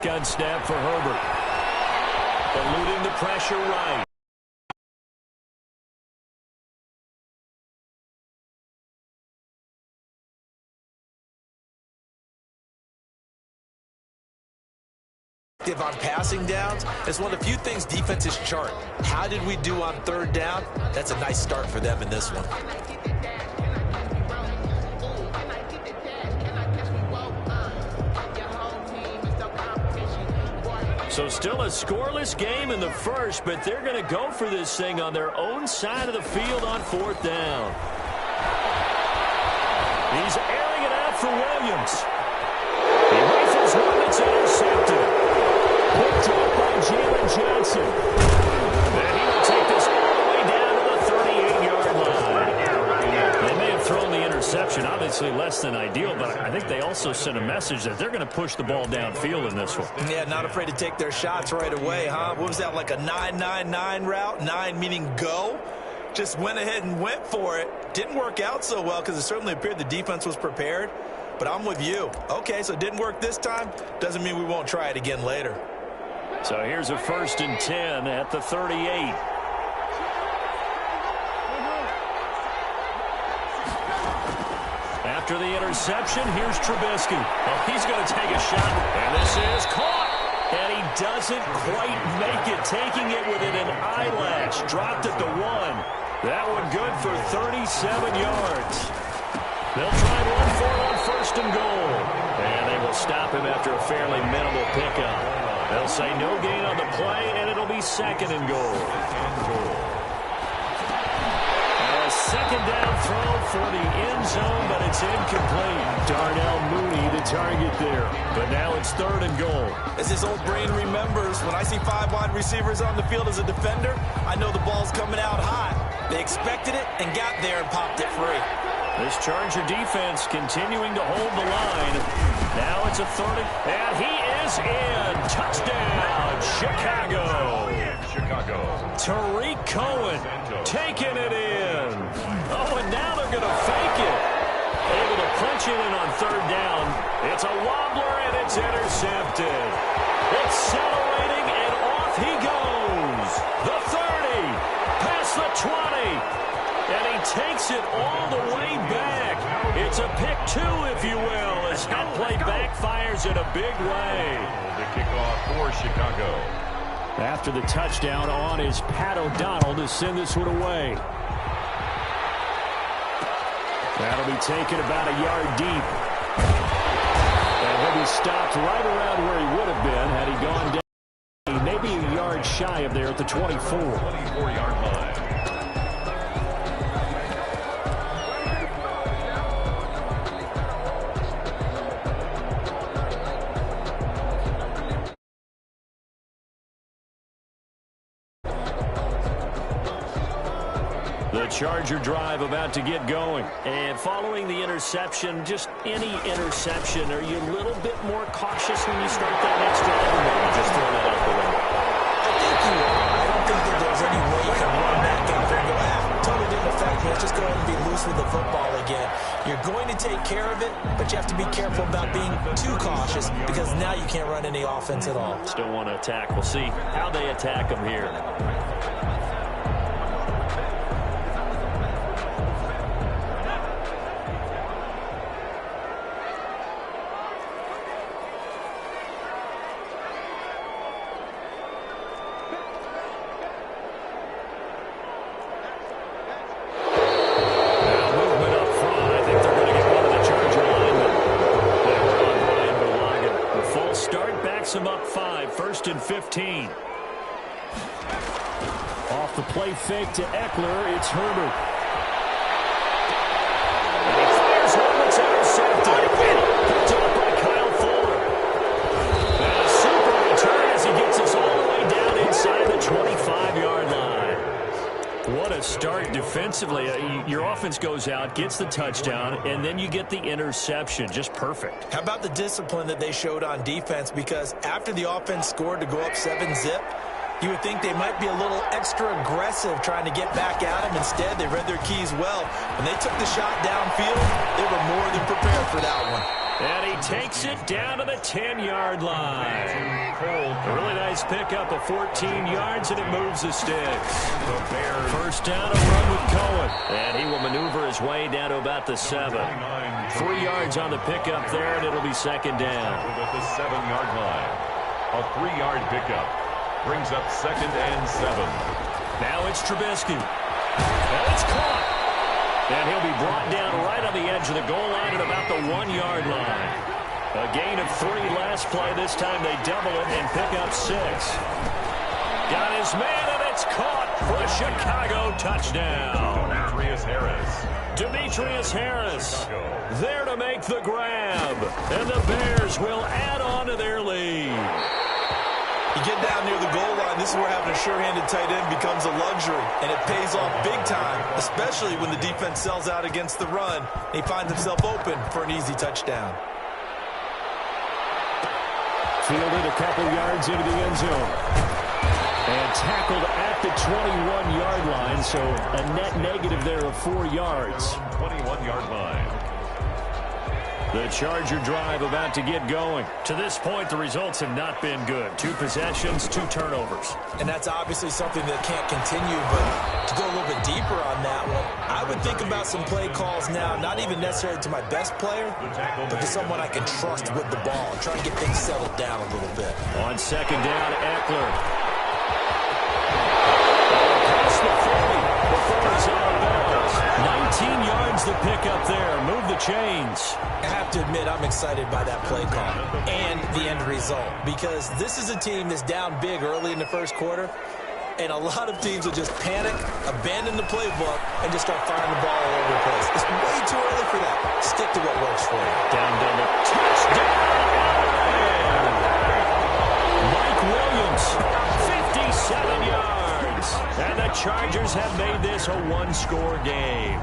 Gun snap for Herbert. Eluding the pressure right. On passing downs, it's one of the few things defenses chart. How did we do on third down? That's a nice start for them in this one. So still a scoreless game in the first, but they're going to go for this thing on their own side of the field on fourth down. He's airing it out for Williams. He rifles one that's intercepted. Picked up by Jalen Johnson. And he will take this all the way down to the 38-yard line. They may have thrown the interception, obviously less than ideal, but I think they also sent a message that they're going to push the ball downfield in this one. Yeah, not afraid to take their shots right away, huh? What was that, like a 9-9-9 route? 9 meaning go? Just went ahead and went for it. Didn't work out so well because it certainly appeared the defense was prepared. But I'm with you. Okay, so it didn't work this time. Doesn't mean we won't try it again later. So here's a 1st and 10 at the 38. After the interception, here's Trubisky. Well, he's going to take a shot, and this is caught. And he doesn't quite make it, taking it within an eyelash. Dropped at the 1. That one good for 37 yards. They'll try one for on 1st and goal. And they will stop him after a fairly minimal pickup. They'll say no gain on the play, and it'll be 2nd and goal. A 2nd down throw for the end zone, but it's incomplete. Darnell Mooney, the target there. But now it's 3rd and goal. As his old brain remembers, when I see 5 wide receivers on the field as a defender, I know the ball's coming out hot. They expected it and got there and popped it free. This Charger defense continuing to hold the line. Now it's a 3rd, and he is in. Touchdown, Chicago. Tariq Cohen taking it in. Oh, and now they're going to fake it. Able to punch it in on 3rd down. It's a wobbler, and it's intercepted. Accelerating, and off he goes. The 30, past the 20. And he takes it all the way back. It's a pick 2, if you will, as that play backfires in a big way. The kickoff for Chicago. After the touchdown on is Pat O'Donnell to send this one away. That'll be taken about a yard deep. And he'll be stopped right around where he would have been had he gone down. Maybe a yard shy of there at the 24. 24-yard line. The Charger drive about to get going. And following the interception, just any interception, are you a little bit more cautious when you start that next drive? Or maybe just throw that out the window? I think you are. I don't think that there's any way you can run back out there and go, totally didn't affect me. Let's just go ahead and be loose with the football again. You're going to take care of it, but you have to be careful about being too cautious because now you can't run any offense at all. Still want to attack. We'll see how they attack them here. Him up 5, 1st and 15. Off the play fake to Eckler, it's Herbert. And he fires one that's intercepted. Picked up by Kyle Fuller. And a super return as he gets us all the way down inside the 25-yard line. What a start defensively. Your offense goes out, gets the touchdown, and then you get the interception. Just perfect. How about the discipline that they showed on defense? Because after the offense scored to go up 7-zip, You would think they might be a little extra aggressive trying to get back at him. Instead, they read their keys well. When they took the shot downfield, they were more than prepared for that one. And he takes it down to the 10-yard line. A really nice pickup of 14 yards, and it moves the sticks. First down, a run with Cohen. And he will maneuver his way down to about the 7. 3 yards on the pickup there, and it'll be second down. At the 7-yard line. A 3-yard pickup brings up second and 7. Now it's Trubisky. And it's caught. And he'll be brought down right on the edge of the goal line at about the 1-yard line. A gain of 3 last play. This time they double it and pick up 6. Got his man, and it's caught for a Chicago touchdown. Demetrius Harris there to make the grab. And the Bears will add on to their lead. You get down near the goal line, this is where having a sure-handed tight end becomes a luxury, and it pays off big time, especially when the defense sells out against the run. He finds himself open for an easy touchdown. Fielded a couple yards into the end zone. And tackled at the 21-yard line, so a net negative there of 4 yards. 21-yard line. The Charger drive about to get going. To this point, the results have not been good. 2 possessions, 2 turnovers. And that's obviously something that can't continue, but to go a little bit deeper on that one, I would think about some play calls now, not even necessarily to my best player, but to someone I can trust with the ball, try to get things settled down a little bit. On second down, Eckler. Across the 40 before he's out of bounds. 19 yards the pickup there. Move the chains. I have to admit, I'm excited by that play call and the end result, because this is a team that's down big early in the first quarter, and a lot of teams will just panic, abandon the playbook, and just start firing the ball all over the place. It's way too early for that. Stick to what works for you. Down double. Touchdown! Mike Williams, 57 yards. And the Chargers have made this a 1-score game.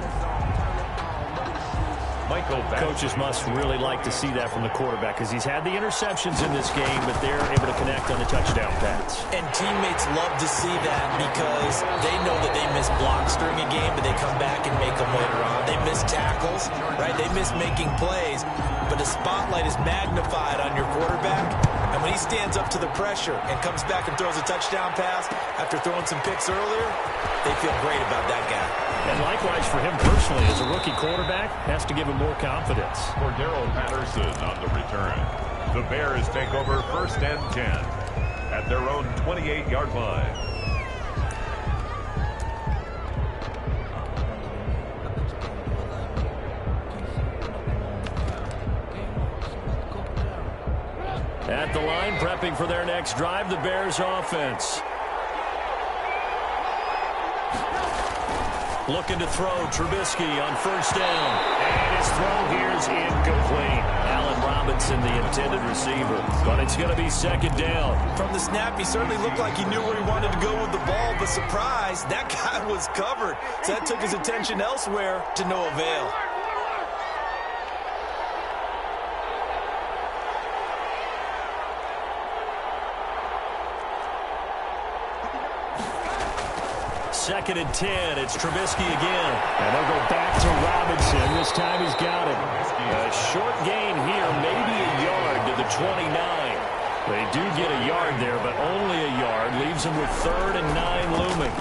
Coaches must really like to see that from the quarterback, because he's had the interceptions in this game, but they're able to connect on the touchdown pass. And teammates love to see that, because they know that they miss blocks during a game, but they come back and make them later on. They miss tackles, right? They miss making plays, but the spotlight is magnified on your quarterback, and when he stands up to the pressure and comes back and throws a touchdown pass after throwing some picks earlier, they feel great about that guy. And likewise for him personally, as a rookie quarterback, has to give him more confidence. Cordero Patterson on the return. The Bears take over first and 10 at their own 28-yard line. At the line, prepping for their next drive, the Bears offense. Looking to throw, Trubisky on first down. And his throw here is incomplete. Allen Robinson, the intended receiver. But it's going to be second down. From the snap, he certainly looked like he knew where he wanted to go with the ball, but surprise, that guy was covered. So that took his attention elsewhere to no avail. Second and 10. It's Trubisky again. And they'll go back to Robinson. This time he's got it. A short gain here, maybe a yard to the 29. They do get a yard there, but only a yard. Leaves him with 3rd and 9 looming.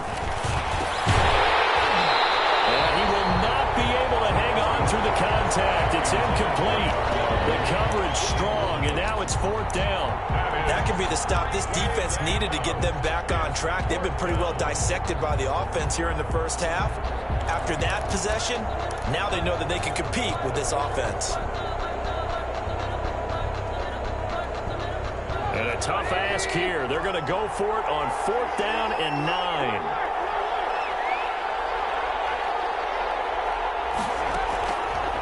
And he will not be able to hang on through the contact. It's incomplete. The coverage strong, and now it's 4th down. That could be the stop this defense needed to get them back on track. They've been pretty well dissected by the offense here in the first half. After that possession, now they know that they can compete with this offense. And a tough ask here. They're going to go for it on 4th down and 9.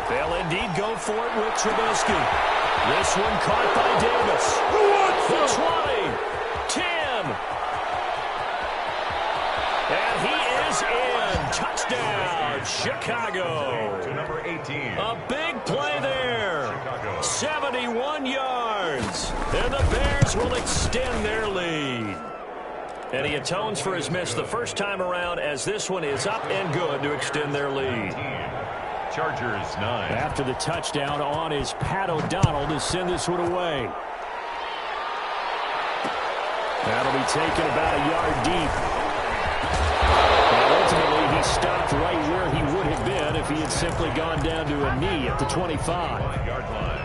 They'll indeed go for it with Trubisky. This one caught by Davis. The 20. 10. And he is in. Touchdown, Chicago. To number 18. A big play there. 71 yards. And the Bears will extend their lead. And he atones for his miss the first time around as this one is up and good to extend their lead. Chargers 9. After the touchdown on is Pat O'Donnell to send this one away. That'll be taken about a yard deep. And ultimately, he stopped right where he would have been if he had simply gone down to a knee at the 25. 5-yard line.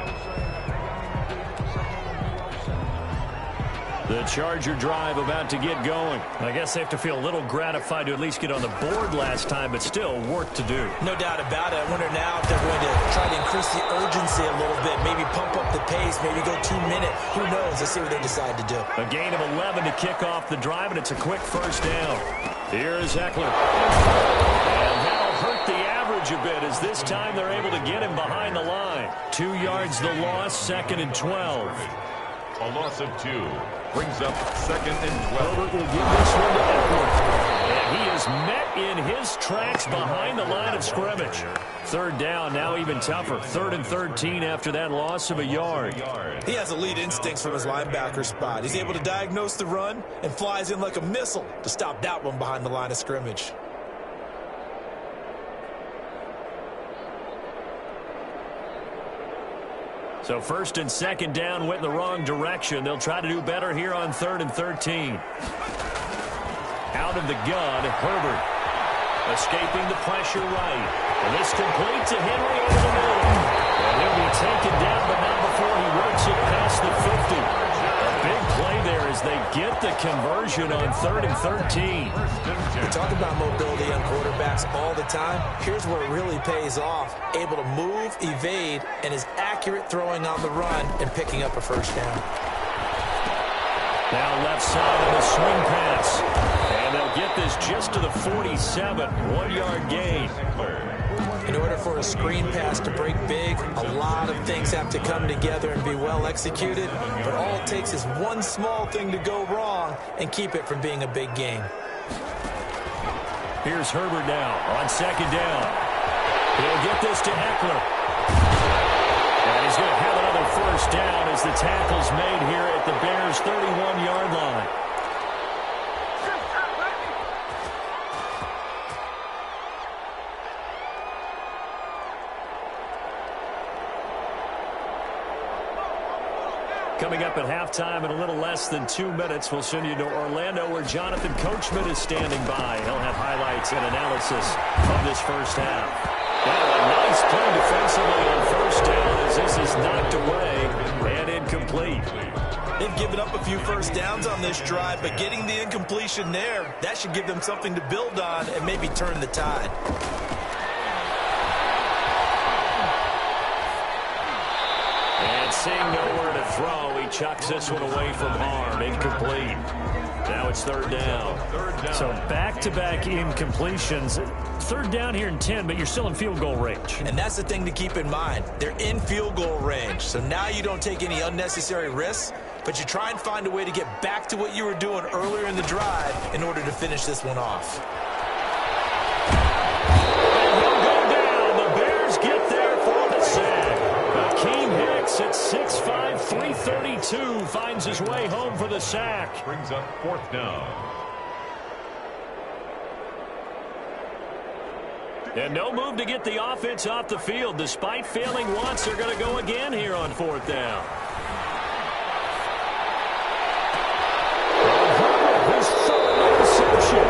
The Charger drive about to get going. I guess they have to feel a little gratified to at least get on the board last time, but still work to do. No doubt about it. I wonder now if they're going to try to increase the urgency a little bit, maybe pump up the pace, maybe go 2 minute. Who knows? Let's see what they decide to do. A gain of 11 to kick off the drive, and it's a quick first down. Here's Eckler. And that'll hurt the average a bit as this time they're able to get him behind the line. 2 yards the loss, 2nd and 12. A loss of 2 brings up 2nd and 12. Herbert will give this one to Eckler. And he is met in his tracks behind the line of scrimmage. 3rd down, now even tougher. 3rd and 13 after that loss of a yard. He has elite instincts from his linebacker spot. He's able to diagnose the run and flies in like a missile to stop that one behind the line of scrimmage. So 1st and 2nd down went in the wrong direction. They'll try to do better here on 3rd and 13. Out of the gun, Herbert. Escaping the pressure right. And this complete to Henry over the middle. And he'll be taken down, but not before he works it past the 50. A big play there as they get the conversion on 3rd and 13. We talk about mobility on quarterbacks all the time. Here's where it really pays off. Able to move, evade, and is accurate throwing on the run and picking up a first down. Now left side on a swing pass. And they'll get this just to the 47. 1-yard gain. In order for a screen pass to break big, a lot of things have to come together and be well executed. But all it takes is one small thing to go wrong and keep it from being a big game. Here's Herbert now on 2nd down. He'll get this to Eckler. And he's going to have another first down as the tackle's made here at the Bears' 31-yard line. Coming up at halftime in a little less than 2 minutes, we'll send you to Orlando where Jonathan Coachman is standing by. He'll have highlights and analysis of this first half. Now a nice play defensively on first down as this is knocked away and incomplete. They've given up a few first downs on this drive, but getting the incompletion there, that should give them something to build on and maybe turn the tide. And seeing nowhere to throw, he chucks this one away from harm. Incomplete. Now it's 3rd down. So back-to-back incompletions. 3rd down here in 10, but you're still in field goal range. And that's the thing to keep in mind. They're in field goal range. So now you don't take any unnecessary risks, but you try and find a way to get back to what you were doing earlier in the drive in order to finish this one off. At 6'5", 332, finds his way home for the sack. Brings up 4th down. And no move to get the offense off the field. Despite failing once, they're going to go again here on 4th down. His third interception.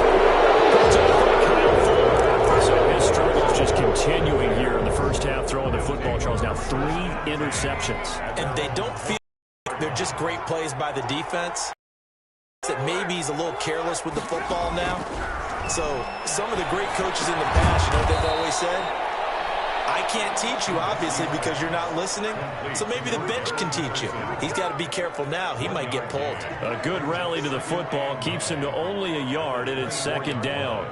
So his struggles just continuing here in the first half, throwing the football. Charles, now 3 interceptions. And they don't feel like they're just great plays by the defense. That maybe he's a little careless with the football now. So some of the great coaches in the past, you know what they've always said? I can't teach you, obviously, because you're not listening. So maybe the bench can teach you. He's got to be careful now. He might get pulled. A good rally to the football keeps him to only a yard, and it's 2nd down.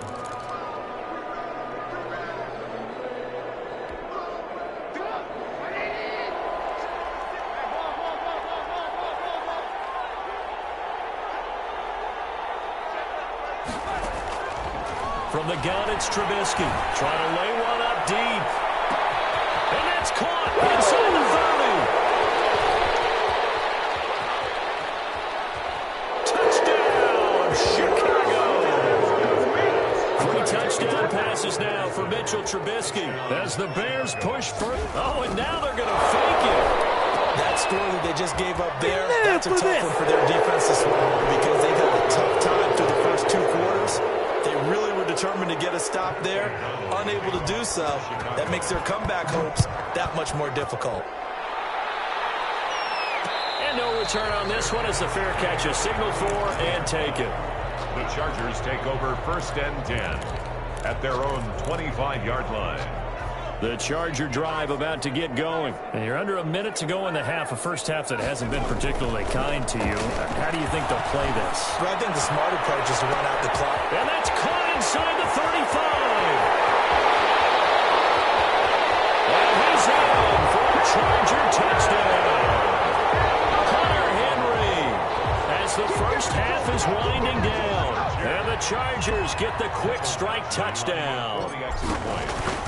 From the gun, it's Trubisky. Trying to lay one up deep. And that's caught inside the 30. Touchdown, Chicago! is now for Mitchell Trubisky as the Bears push for it. Oh, and now they're going to fake it. That score that they just gave up there, that's a tough one for their defense to swallow because they've had a tough time through the first 2 quarters. They really were determined to get a stop there, unable to do so. That makes their comeback hopes that much more difficult. And no return on this one as the fair catch is signaled for and taken. The Chargers take over 1st and 10 at their own 25-yard line. The Charger drive about to get going. And you're under a minute to go in the half, a first half that hasn't been particularly kind to you. How do you think they'll play this? Well, I think the smart approach is to run out the clock. And that's caught inside the 35. And he's in for a Charger touchdown. Hunter Henry as the first half is winding down. And the Chargers get the quick strike touchdown.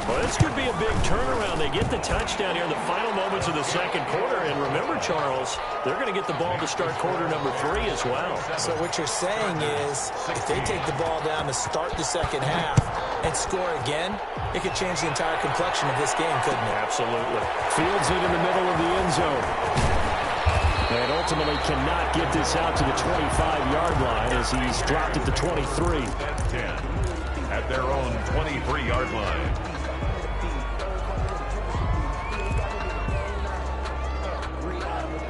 Well, this could be a big turnaround. They get the touchdown here in the final moments of the second quarter. And remember, Charles, they're going to get the ball to start quarter number 3 as well. So what you're saying is if they take the ball down to start the second half and score again, it could change the entire complexion of this game, couldn't it? Absolutely. Fields it in the middle of the end zone. And ultimately cannot get this out to the 25-yard line as he's dropped at the 23. 10 at their own 23-yard line.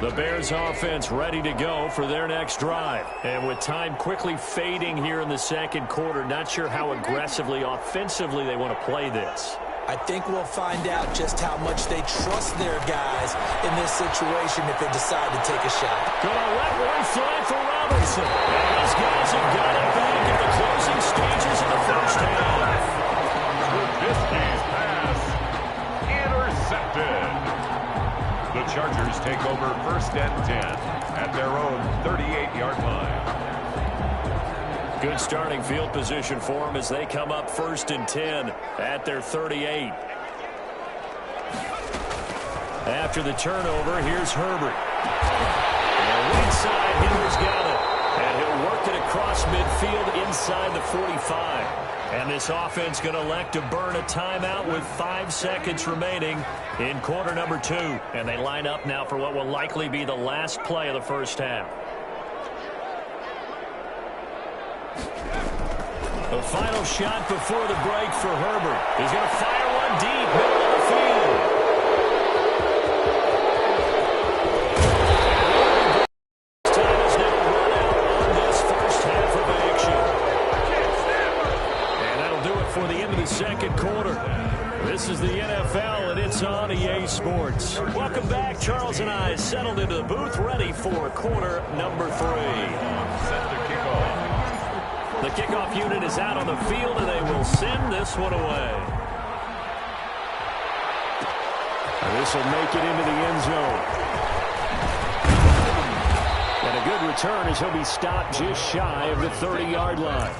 The Bears offense ready to go for their next drive. And with time quickly fading here in the second quarter, not sure how aggressively, offensively they want to play this. I think we'll find out just how much they trust their guys in this situation if they decide to take a shot. Gonna let one fly for Robinson. And these guys have got it back at the closing stages of the first half. Trubisky's pass intercepted. The Chargers take over 1st and 10 at their own 38-yard line. Good starting field position for them as they come up 1st and 10 at their 38. After the turnover, here's Herbert. And inside, Henry's got it. And he'll work it across midfield inside the 45. And this offense going to elect to burn a timeout with 5 seconds remaining in quarter number 2. And they line up now for what will likely be the last play of the first half. The final shot before the break for Herbert. He's going to fire one deep, middle of the field. Time is now run out on this first half of action. And that'll do it for the end of the second quarter. This is the NFL, and it's on EA Sports. Welcome back. Charles and I settled into the booth, ready for quarter number 3. Set the kickoff. The kickoff unit is out on the field, and they will send this one away. And this will make it into the end zone. And a good return as he'll be stopped just shy of the 30-yard line.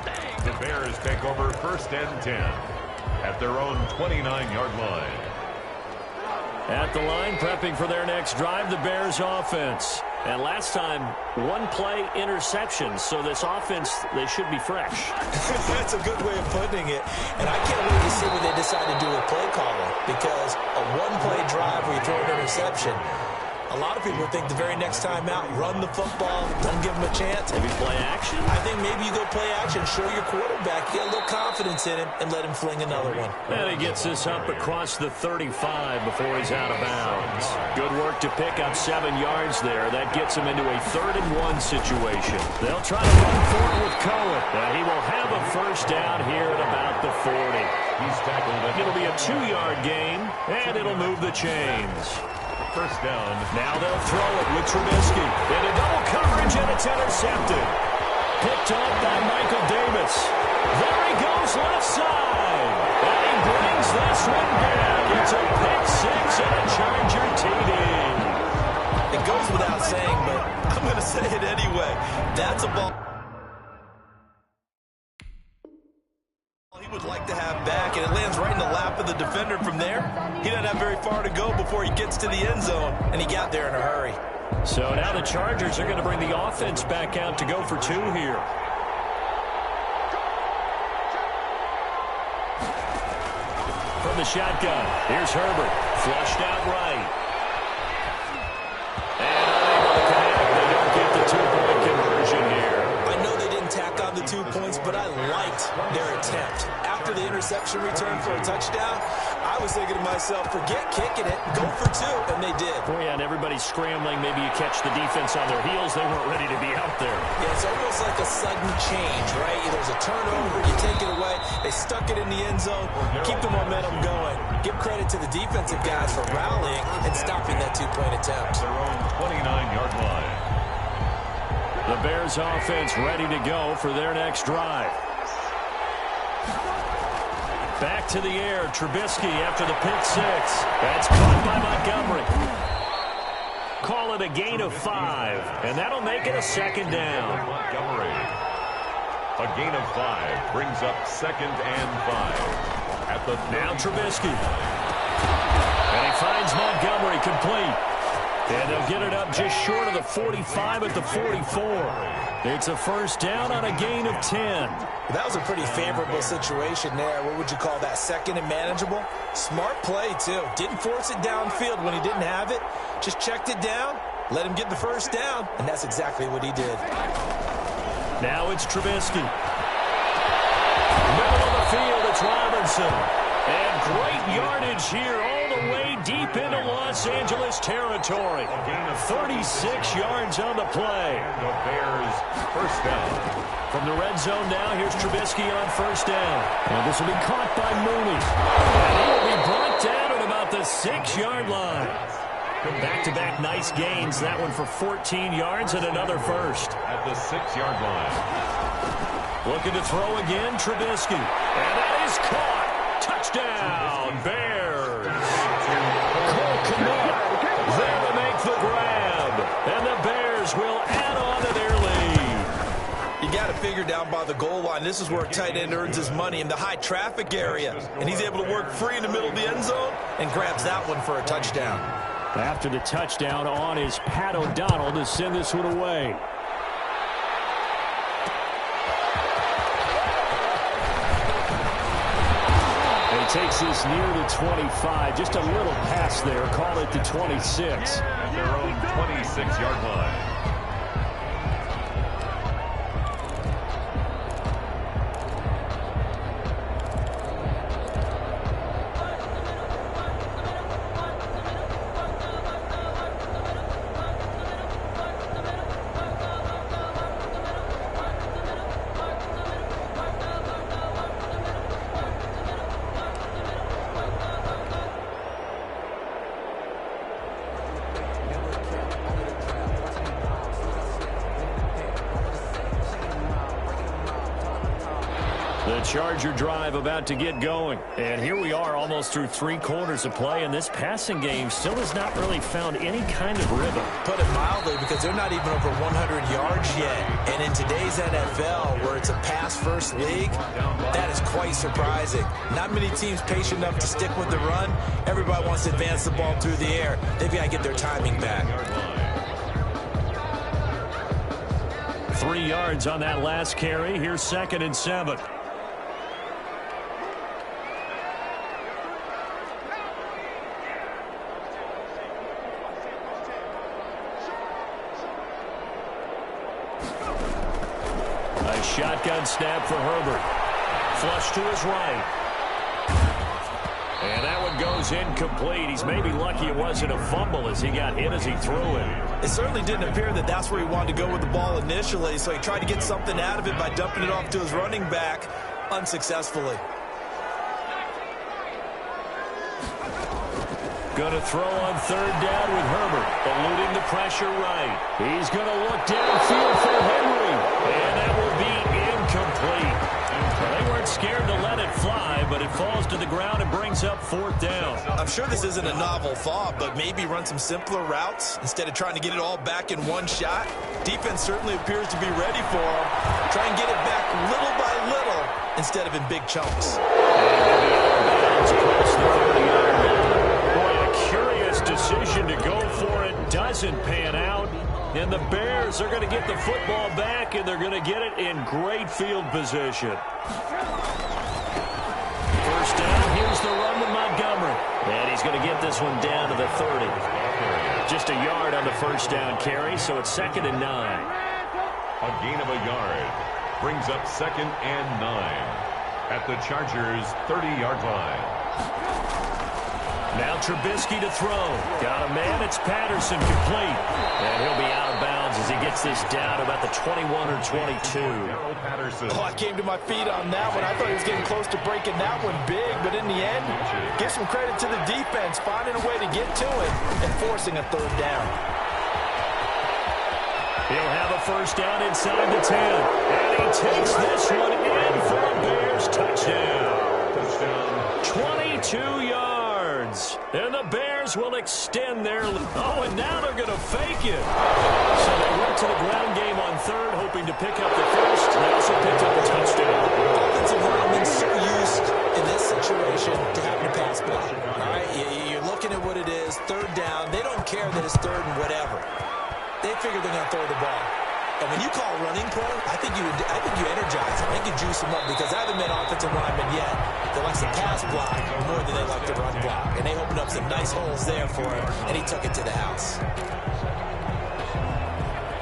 The Bears take over 1st and 10 at their own 29-yard line. At the line, prepping for their next drive, the Bears offense. And last time, 1-play interception. So this offense, they should be fresh. That's a good way of putting it. And I can't wait to see what they decide to do with play calling. Because a 1-play drive where you throw an interception, a lot of people think the very next time out, run the football, don't give them a chance. Maybe play action? I think maybe you go play action, show your quarterback, get a little confidence in him, and let him fling another one. And he gets this up across the 35 before he's out of bounds. Good work to pick up 7 yards there. That gets him into a 3rd and 1 situation. They'll try to run for it with Cohen. And he will have a first down here at about the 40. He's tackled. It'll be a 2-yard gain, and it'll move the chains. First down. Now they'll throw it with Trubisky. Into double coverage, and it's intercepted. Picked up by Michael Davis. There he goes left side. And he brings this one back. It's a pick 6 and a Charger TD. It goes without saying, but I'm going to say it anyway. That's a ball he would like to have back, and it lands right in the lap of the defender from there. He doesn't have very far to go before he gets to the end zone, and he got there in a hurry. So now the Chargers are going to bring the offense back out to go for 2 here. from the shotgun. Here's Herbert. Flushed out right. And unable to connect. They don't get the two-point conversion here. I know they didn't tack on the 2 points, but I liked their attempt. After the interception return for a touchdown, I was thinking to myself, forget kicking it, go for 2, and they did. Oh, yeah, and everybody's scrambling. Maybe you catch the defense on their heels. They weren't ready to be out there. Yeah, it's almost like a sudden change, right? There's a turnover, you take it away. They stuck it in the end zone, keep the momentum going. Give credit to the defensive guys for rallying and stopping that 2-point attempt. Their own 29-yard line. The Bears offense ready to go for their next drive. Back to the air, Trubisky after the pick 6. That's caught by Montgomery. Call it a gain of 5, and that'll make it a second down. Montgomery. A gain of 5 brings up 2nd and 5. At the now Trubisky. And he finds Montgomery complete. And they'll get it up just short of the 45 at the 44. It's a first down on a gain of 10. That was a pretty favorable situation there. What would you call that? Second and manageable? Smart play, too. Didn't force it downfield when he didn't have it. Just checked it down, let him get the first down, and that's exactly what he did. Now it's Trubisky. Middle of the field, it's Robinson. And great yardage here all the way deep into Los Angeles territory. 36 yards on the play. The Bears first down. From the red zone now, here's Trubisky on first down. And this will be caught by Mooney. And he will be brought down at about the 6-yard line. Back-to-back nice gains. That one for 14 yards and another first. At the 6-yard line. Looking to throw again, Trubisky. And that is caught. Touchdown, Bears. Cole Kmet there to make the grab. And the Bears will add on to their lead. You got to figure down by the goal line. This is where a tight end earns his money in the high traffic area. And he's able to work free in the middle of the end zone and grabs that one for a touchdown. After the touchdown on is Pat O'Donnell to send this one away. Takes this near the 25. Just a little pass there. Call it the 26. At their own 26-yard line. Charger drive about to get going. And here we are almost through 3 quarters of play, and this passing game still has not really found any kind of rhythm. Put it mildly, because they're not even over 100 yards yet. And in today's NFL, where it's a pass-first league, that is quite surprising. Not many teams patient enough to stick with the run. Everybody wants to advance the ball through the air. They've got to get their timing back. 3 yards on that last carry. Here's 2nd and 7. Shotgun snap for Herbert. Flush to his right. And that one goes incomplete. He's maybe lucky it wasn't a fumble as he got hit as he threw it. It certainly didn't appear that that's where he wanted to go with the ball initially, so he tried to get something out of it by dumping it off to his running back unsuccessfully. Going to throw on 3rd down with Herbert, eluding the pressure right. He's going to look downfield for Henry, and that will be incomplete. They weren't scared to let it fly, but it falls to the ground and brings up 4th down. I'm sure this isn't a novel thought, but maybe run some simpler routes instead of trying to get it all back in one shot. Defense certainly appears to be ready for him. Try and get it back little by little instead of in big chunks. Decision to go for it doesn't pan out, and the Bears are going to get the football back, and they're going to get it in great field position. First down, here's the run with Montgomery. And he's going to get this one down to the 30. Just a yard on the first down carry, so it's 2nd and 9. A gain of a yard brings up 2nd and 9 at the Chargers' 30-yard line. Now Trubisky to throw. Got a man. It's Patterson complete. And he'll be out of bounds as he gets this down to about the 21 or 22. Oh, I came to my feet on that one. I thought he was getting close to breaking that one big, but in the end, give some credit to the defense, finding a way to get to it and forcing a 3rd down. He'll have a first down inside the 10. And he takes this one in for a Bears touchdown. 22 yards. And the Bears will extend their lead. Oh, and now they're going to fake it. So they went to the ground game on 3rd, hoping to pick up the first. They also picked up a touchdown. Offensive linemen so used in this situation to having a pass block. All right, you're looking at what it is, 3rd down. They don't care that it's 3rd and whatever. They figure they're going to throw the ball. And when you call running play, I think you energize them. I think you juice them up because I haven't met offensive linemen yet that likes to pass block more than they like to run block. And they opened up some nice holes there for him, and he took it to the house.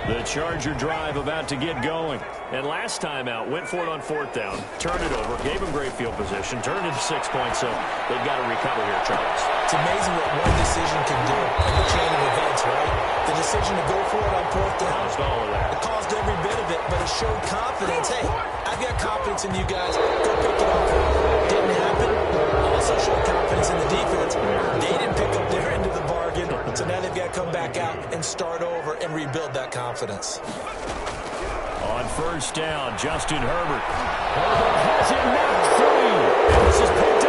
The Charger drive about to get going. And last time out, went for it on 4th down, turned it over, gave him great field position, turned it to 6 points, so they've got to recover here, Charles. It's amazing what one decision can do in the chain of events, right? The decision to go for it on 4th down. It caused every bit of it, but it showed confidence. Hey, I've got confidence in you guys. Go pick it up. Didn't happen. Also showed confidence in the defense. They didn't pick up their end of the bargain, so now they've got to come back out and start over and rebuild that confidence. On first down, Justin Herbert. Herbert has it now free. This is picked up